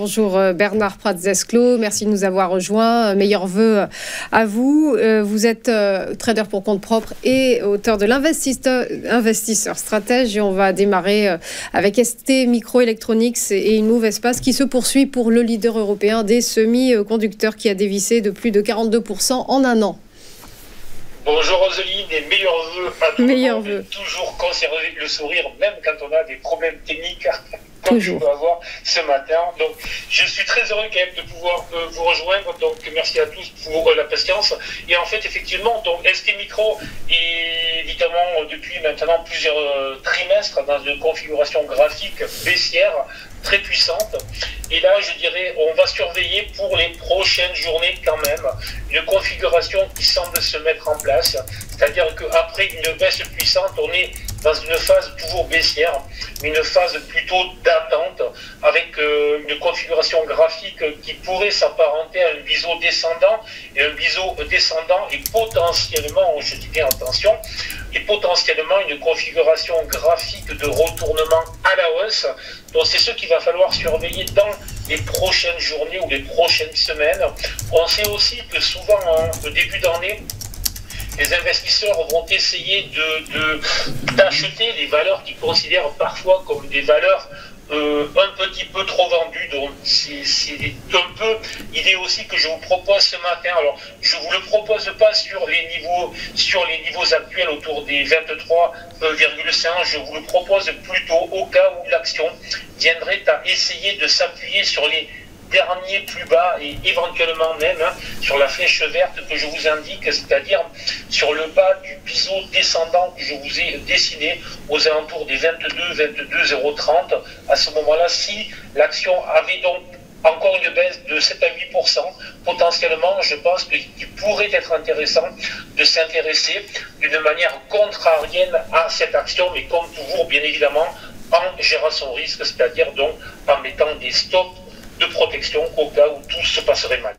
Bonjour Bernard Pratzesclos, merci de nous avoir rejoints. Meilleurs vœux à vous. Vous êtes trader pour compte propre et auteur de l'investisseur stratège. Et on va démarrer avec ST Microelectronics et InMove Espace qui se poursuit pour le leader européen des semi-conducteurs qui a dévissé de plus de 42% en un an. Bonjour Roseline et meilleurs vœux à tout le monde. Toujours conserver le sourire même quand on a des problèmes techniques comme je peux avoir ce matin. Donc je suis très heureux quand même de pouvoir vous rejoindre. Donc merci à tous pour la patience. Et en fait effectivement donc ST Micro est évidemment depuis maintenant plusieurs trimestres dans une configuration graphique baissière très puissante. Et là, je dirais, on va surveiller pour les prochaines journées quand même une configuration qui semble se mettre en place. C'est-à-dire qu'après une baisse puissante, on est dans une phase toujours baissière, mais une phase plutôt d'attente, avec une configuration graphique qui pourrait s'apparenter à un biseau descendant, et un biseau descendant est potentiellement, je dis bien attention, et potentiellement une configuration graphique de retournement à la hausse. Donc c'est ce qu'il va falloir surveiller dans les prochaines journées ou les prochaines semaines. On sait aussi que souvent au début d'année, les investisseurs vont essayer d'acheter les valeurs qu'ils considèrent parfois comme des valeurs un petit peu trop vendues. Donc c'est un peu l'idée aussi que je vous propose ce matin. Alors je ne vous le propose pas sur les niveaux actuels autour des 23,5. Je vous le propose plutôt au cas où l'action viendrait à essayer de s'appuyer sur les dernier plus bas et éventuellement même sur la flèche verte que je vous indique, c'est-à-dire sur le bas du biseau descendant que je vous ai dessiné aux alentours des 22,030. À ce moment-là, si l'action avait donc encore une baisse de 7 à 8%, potentiellement, je pense qu'il pourrait être intéressant de s'intéresser d'une manière contrarienne à cette action, mais comme toujours, bien évidemment, en gérant son risque, c'est-à-dire donc en mettant des stops de protection au cas où tout se passerait mal.